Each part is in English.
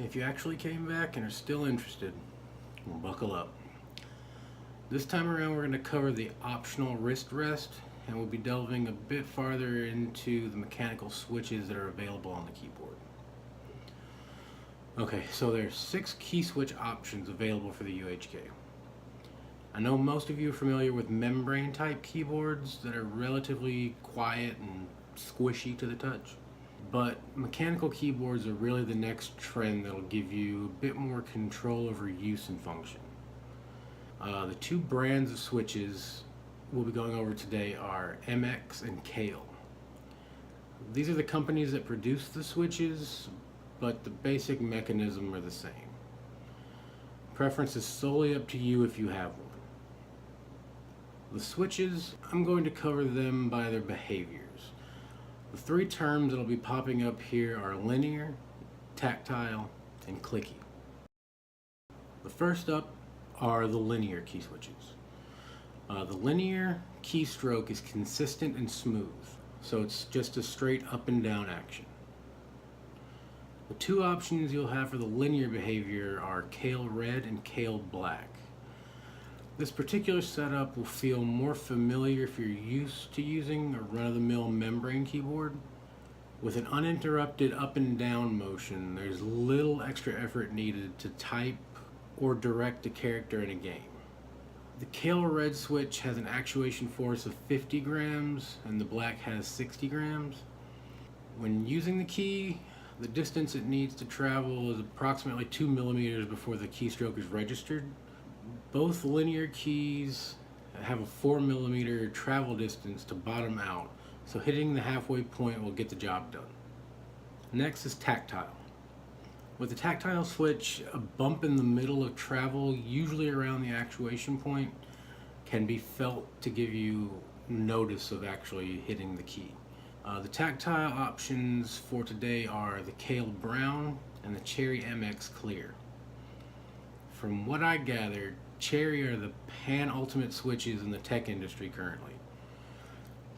If you actually came back and are still interested, well, buckle up. This time around we're going to cover the optional wrist rest, and we'll be delving a bit farther into the mechanical switches that are available on the keyboard. Okay, so there's 6 key switch options available for the UHK. I know most of you are familiar with membrane type keyboards that are relatively quiet and squishy to the touch. But mechanical keyboards are really the next trend that'll give you a bit more control over use and function. The 2 brands of switches we'll be going over today are MX and Kale. These are the companies that produce the switches, but the basic mechanism are the same. Preference is solely up to you if you have one. The switches, I'm going to cover them by their behaviors. The 3 terms that'll be popping up here are linear, tactile, and clicky. The first up are the linear key switches. The linear keystroke is consistent and smooth, so it's just a straight up and down action. The 2 options you'll have for the linear behavior are Kale Red and Kale Black. This particular setup will feel more familiar if you're used to using a run-of-the-mill membrane keyboard. With an uninterrupted up and down motion, there's little extra effort needed to type or direct a character in a game. The Kale Red switch has an actuation force of 50 grams and the black has 60 grams. When using the key, the distance it needs to travel is approximately 2 millimeters before the keystroke is registered. Both linear keys have a 4 millimeter travel distance to bottom out, so hitting the halfway point will get the job done. Next is tactile. With the tactile switch, a bump in the middle of travel, usually around the actuation point, can be felt to give you notice of actually hitting the key. The tactile options for today are the Kale Brown and the Cherry MX Clear. From what I gathered, Cherry are the pan-ultimate switches in the tech industry currently.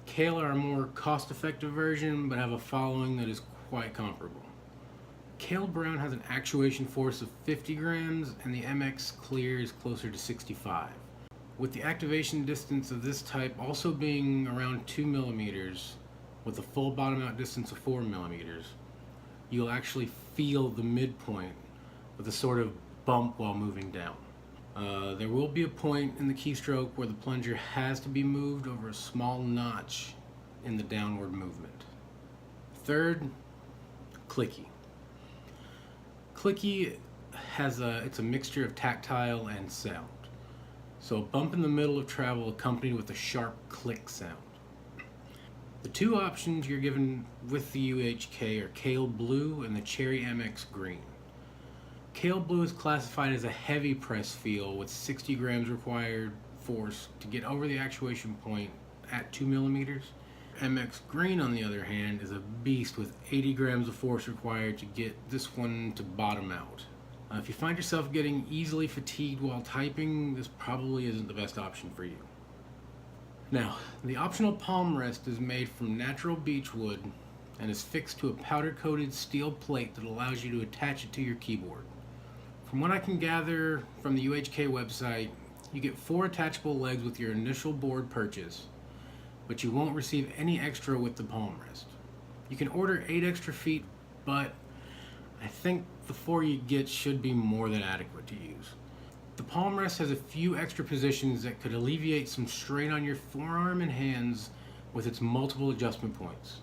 Kale are a more cost-effective version, but have a following that is quite comparable. Kale Brown has an actuation force of 50 grams, and the MX Clear is closer to 65. With the activation distance of this type also being around 2 millimeters, with a full bottom-out distance of 4 millimeters, you'll actually feel the midpoint with a sort of bump while moving down. There will be a point in the keystroke where the plunger has to be moved over a small notch in the downward movement. Third, clicky. Clicky it's a mixture of tactile and sound. So a bump in the middle of travel accompanied with a sharp click sound. The 2 options you're given with the UHK are Kale Blue and the Cherry MX Green. Kale Blue is classified as a heavy press feel with 60 grams required force to get over the actuation point at 2 millimeters. MX Green, on the other hand, is a beast with 80 grams of force required to get this one to bottom out. If you find yourself getting easily fatigued while typing, this probably isn't the best option for you. Now, the optional palm rest is made from natural beechwood and is fixed to a powder-coated steel plate that allows you to attach it to your keyboard. From what I can gather from the UHK website, you get 4 attachable legs with your initial board purchase, but you won't receive any extra with the palm rest. You can order 8 extra feet, but I think the 4 you get should be more than adequate to use. The palm rest has a few extra positions that could alleviate some strain on your forearm and hands with its multiple adjustment points.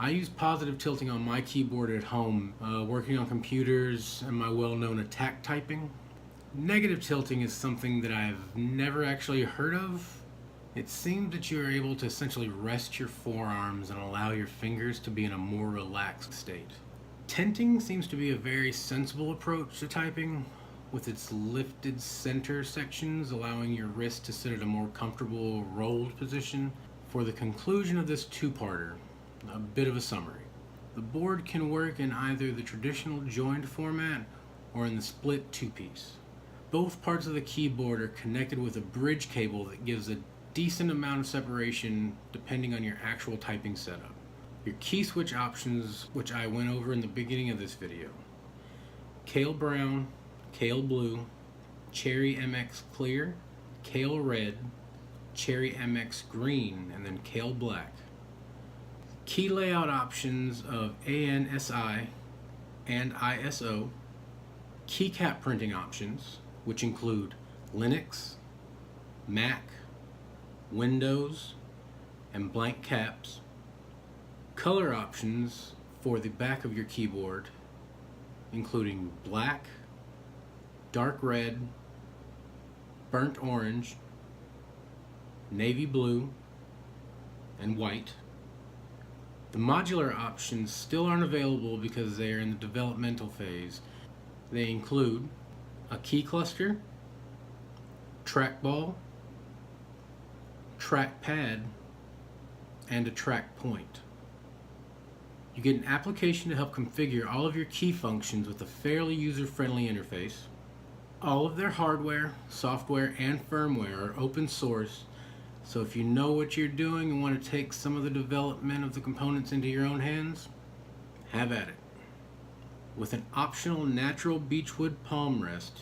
I use positive tilting on my keyboard at home, working on computers and my well-known attack typing. Negative tilting is something that I've never actually heard of. It seems that you are able to essentially rest your forearms and allow your fingers to be in a more relaxed state. Tenting seems to be a very sensible approach to typing, with its lifted center sections allowing your wrist to sit at a more comfortable rolled position. For the conclusion of this 2-parter, a bit of a summary. The board can work in either the traditional joined format or in the split 2-piece. Both parts of the keyboard are connected with a bridge cable that gives a decent amount of separation depending on your actual typing setup. Your key switch options, which I went over in the beginning of this video. Kale Brown, Kale Blue, Cherry MX Clear, Kale Red, Cherry MX Green, and then Kale Black. Key layout options of ANSI and ISO. Keycap printing options, which include Linux, Mac, Windows, and blank caps. Color options for the back of your keyboard, including black, dark red, burnt orange, navy blue, and white. The modular options still aren't available because they are in the developmental phase. They include a key cluster, trackball, trackpad, and a track point. You get an application to help configure all of your key functions with a fairly user-friendly interface. All of their hardware, software, and firmware are open source, so if you know what you're doing and want to take some of the development of the components into your own hands, have at it. With an optional natural beechwood palm rest,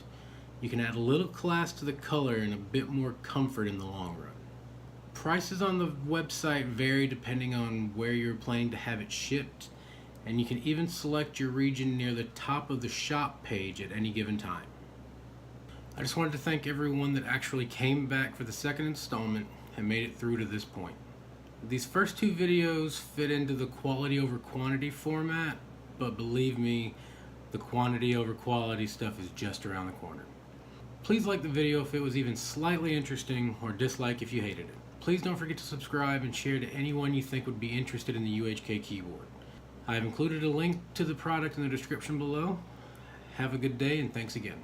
you can add a little class to the color and a bit more comfort in the long run. Prices on the website vary depending on where you're planning to have it shipped, and you can even select your region near the top of the shop page at any given time. I just wanted to thank everyone that actually came back for the second installment and made it through to this point. These first two videos fit into the quality over quantity format, but believe me, the quantity over quality stuff is just around the corner. Please like the video if it was even slightly interesting, or dislike if you hated it. Please don't forget to subscribe and share to anyone you think would be interested in the UHK keyboard. I have included a link to the product in the description below. Have a good day and thanks again.